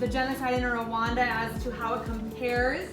the genocide in Rwanda as to how it compares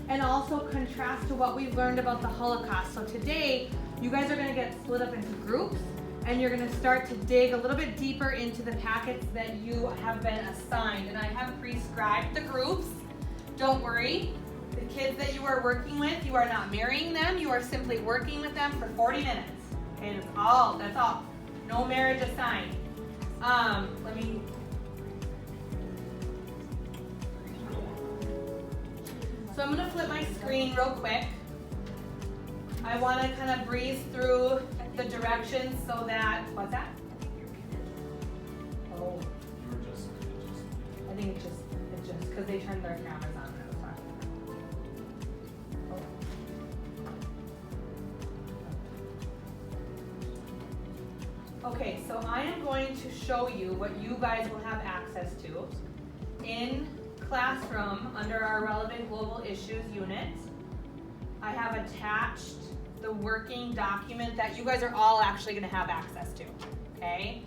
and also contrasts to what we've learned about the Holocaust. So today, you guys are gonna get split up into groups and you're gonna start to dig a little bit deeper into the packets that you have been assigned. And I have prescribed the groups. Don't worry, the kids that you are working with, you are not marrying them, you are simply working with them for 40 minutes. Okay, that's all. No marriage assigned. So I'm gonna flip my screen real quick. I wanna kind of breeze through the directions so that, what's that? Oh. I think it's just, because they turned their cameras on when I was talking. Okay, so I am going to show you what you guys will have access to in Classroom under our Relevant Global Issues unit. I have attached the working document that you guys are all actually going to have access to, okay?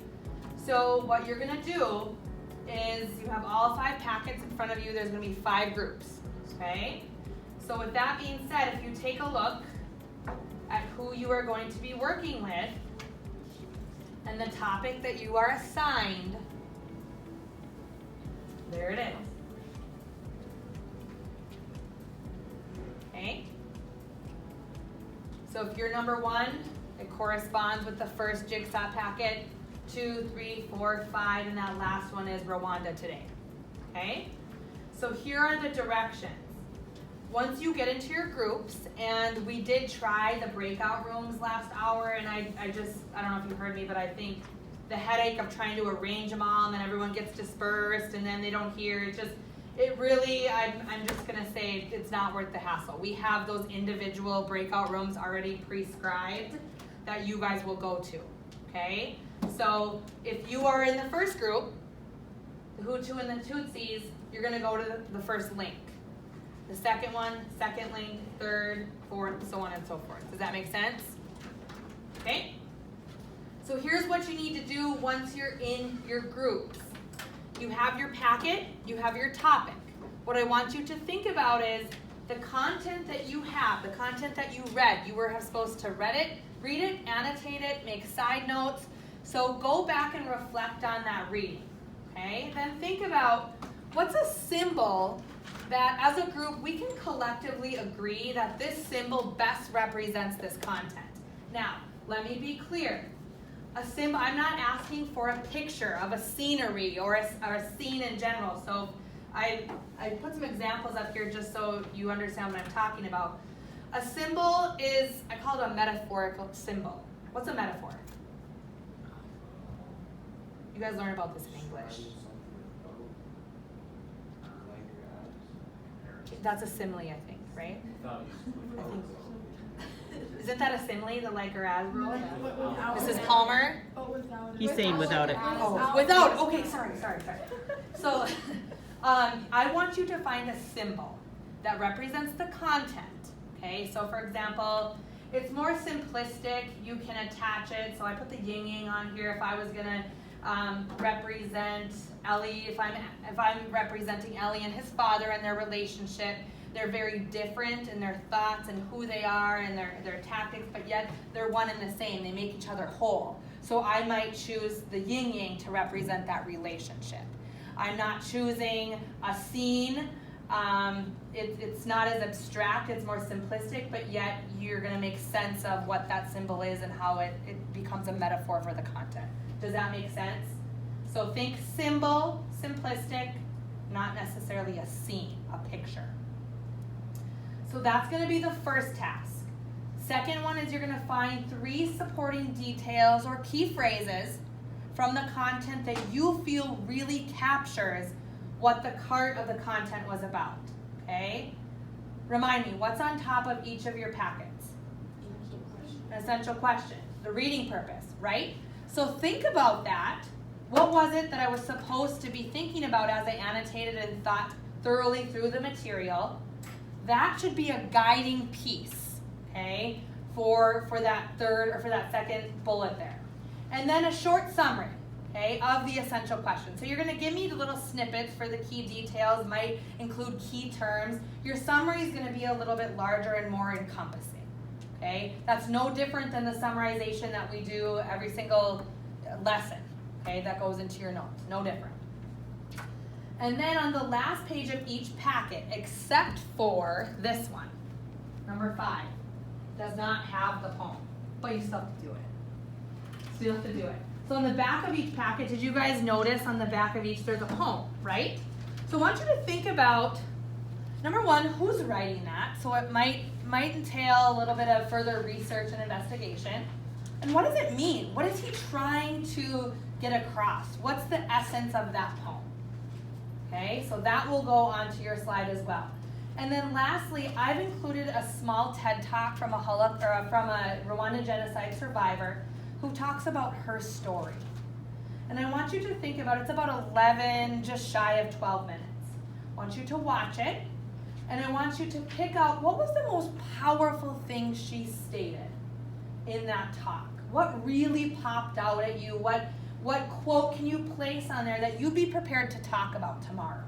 So what you're going to do is you have all 5 packets in front of you. There's going to be 5 groups, okay? So with that being said, if you take a look at who you are going to be working with and the topic that you are assigned, there it is. Okay? So if you're number 1, it corresponds with the first jigsaw packet, 2, 3, 4, 5, and that last one is Rwanda today. Okay? So here are the directions. Once you get into your groups, and we did try the breakout rooms last hour, and I don't know if you heard me, but I think the headache of trying to arrange them all, and then everyone gets dispersed, and then they don't hear, I'm just gonna say it's not worth the hassle. We have those individual breakout rooms already prescribed that you guys will go to, okay? So if you are in the first group, the Hutu and the Tutsis, you're gonna go to the first link. The second one, second link, third, fourth, so on and so forth. Does that make sense? Okay? So here's what you need to do once you're in your groups. You have your packet, you have your topic. What I want you to think about is the content that you have, the content that you read. You were supposed to read it, annotate it, make side notes. So go back and reflect on that reading, okay? Then think about what's a symbol that as a group we can collectively agree that this symbol best represents this content. Now, let me be clear. A symbol, I'm not asking for a picture of a scenery or a scene in general. So I put some examples up here just so you understand what I'm talking about. A symbol is, I call it a metaphorical symbol. What's a metaphor? You guys learn about this in English. That's a simile, I think, right? I think. Isn't that a simile, the like or as rule? Mrs. Palmer? He's saying without it. Oh, without, okay, sorry. So, I want you to find a symbol that represents the content, okay? So for example, it's more simplistic, you can attach it, so I put the yin-yang on here if I was gonna represent Ellie, if I'm representing Ellie and his father and their relationship. They're very different in their thoughts and who they are and their tactics, but yet they're one and the same. They make each other whole. So I might choose the yin-yang to represent that relationship. I'm not choosing a scene. It's not as abstract, it's more simplistic, but yet you're gonna make sense of what that symbol is and how it becomes a metaphor for the content. Does that make sense? So think symbol, simplistic, not necessarily a scene, a picture. So that's going to be the first task. Second one is you're going to find 3 supporting details or key phrases from the content that you feel really captures what the heart of the content was about. Okay? Remind me, what's on top of each of your packets? An essential question. The reading purpose, right? So think about that. What was it that I was supposed to be thinking about as I annotated and thought thoroughly through the material? That should be a guiding piece, okay, for that third or for that second bullet there. And then a short summary, okay, of the essential questions. So you're gonna give me the little snippets for the key details, might include key terms. Your summary is gonna be a little bit larger and more encompassing, okay? That's no different than the summarization that we do every single lesson, okay, that goes into your notes, no different. And then on the last page of each packet, except for this one, number 5, does not have the poem, but you still have to do it. So you have to do it. So on the back of each packet, did you guys notice on the back of each there's a poem, right? So I want you to think about, number 1, who's writing that? So it might entail a little bit of further research and investigation. And what does it mean? What is he trying to get across? What's the essence of that poem? Okay, so that will go onto your slide as well. And then lastly, I've included a small TED Talk from a Rwanda genocide survivor who talks about her story. And I want you to think about, it's about 11, just shy of 12 minutes. I want you to watch it, and I want you to pick out what was the most powerful thing she stated in that talk. What really popped out at you? What quote can you place on there that you'd be prepared to talk about tomorrow?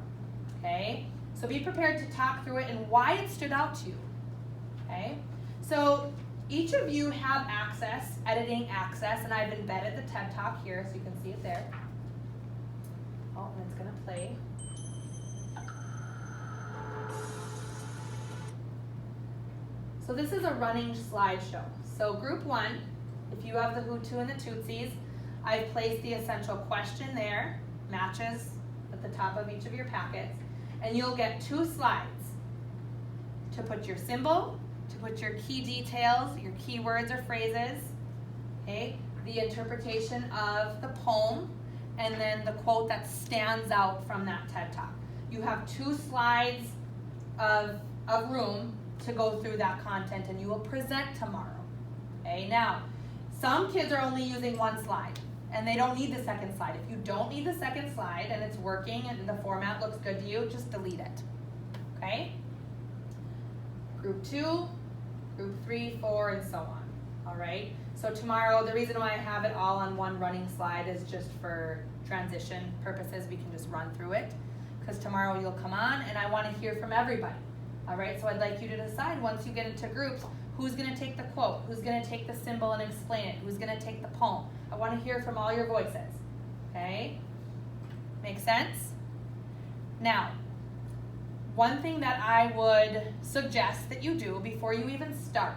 Okay? So be prepared to talk through it and why it stood out to you. Okay? So each of you have access, editing access, and I've embedded the TED Talk here so you can see it there. Oh, and it's gonna play. So this is a running slideshow. So group 1, if you have the Hutu and the Tutsis, I've placed the essential question there, matches at the top of each of your packets, and you'll get 2 slides to put your symbol, to put your key details, your keywords or phrases, okay, the interpretation of the poem, and then the quote that stands out from that TED Talk. You have 2 slides of room to go through that content, and you will present tomorrow. Okay, now, some kids are only using 1 slide, and they don't need the second slide. If you don't need the second slide and it's working and the format looks good to you, just delete it, okay? Group 2, group 3, 4, and so on, all right? So tomorrow, the reason why I have it all on one running slide is just for transition purposes. We can just run through it, because tomorrow you'll come on and I wanna hear from everybody, all right? So I'd like you to decide once you get into groups, who's gonna take the quote, who's gonna take the symbol and explain it, who's gonna take the poem. I wanna hear from all your voices, okay? Make sense? Now, one thing that I would suggest that you do before you even start,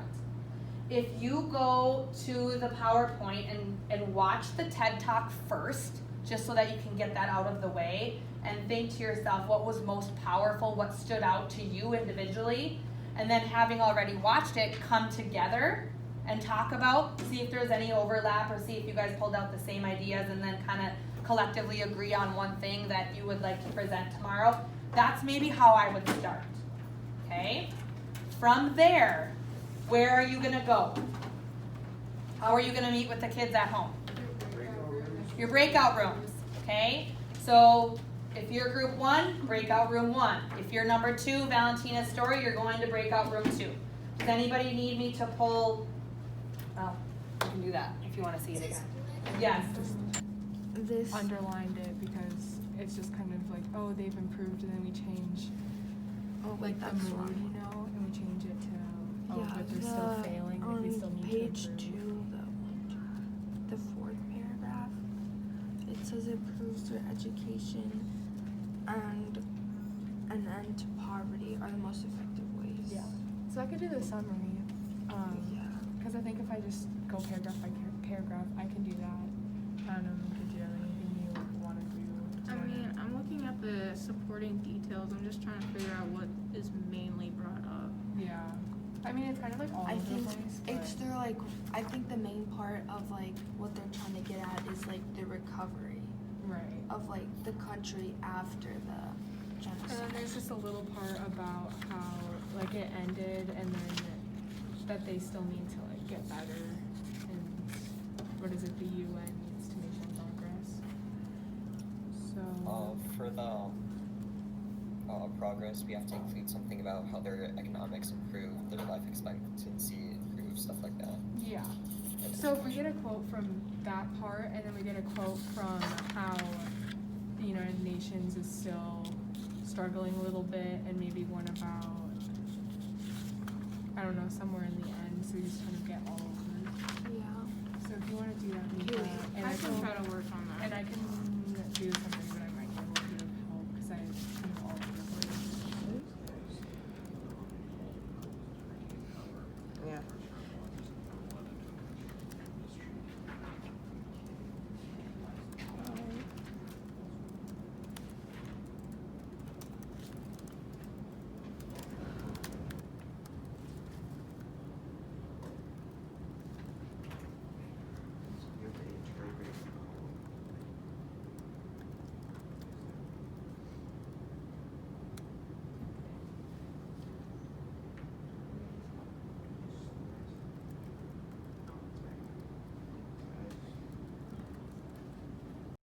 if you go to the PowerPoint and watch the TED Talk first, just so that you can get that out of the way, and think to yourself what was most powerful, what stood out to you individually, and then having already watched it, come together and talk about, see if there's any overlap, or see if you guys pulled out the same ideas, and then kind of collectively agree on one thing that you would like to present tomorrow. That's maybe how I would start, okay? From there, where are you gonna go? How are you gonna meet with the kids at home? Your breakout rooms, okay? So if you're group 1, breakout room 1. If you're number 2, Valentina's story, you're going to breakout room 2. Does anybody need me to pull? Oh, you can do that if you want to see it again. Yes. This underlined it because it's just kind of like, oh, they've improved, and then we change like the mood, you know, and we change it to, oh, but they're still failing, like we still need to improve. Page 2, the 4th paragraph, it says improves their education and an end to poverty are the most effective ways. Yeah. So I could do the summary. Because I think if I just go paragraph by paragraph, I can do that. I don't know, could you have anything you want to do? I mean, I'm looking at the supporting details. I'm just trying to figure out what is mainly brought up. Yeah. I mean, it's kind of like all I over think the place. it's their like, I think the main part of like what they're trying to get at is like the recovery Right. of like the country after the And genocide. then there's just a little part about how like it ended, and then that they still need to like get better, and what is it, the UN needs to make more progress. So For the progress, we have to include something about how their economics improved, their life expectancy improved, improve stuff like that. Yeah. So if we get a quote from that part, and then we get a quote from how the United Nations is still struggling a little bit, and maybe one about, I don't know, somewhere in the end, so you just kind of get all of them. Yeah. So if you want to do that, Mika, and I can try to work on that. and I can do something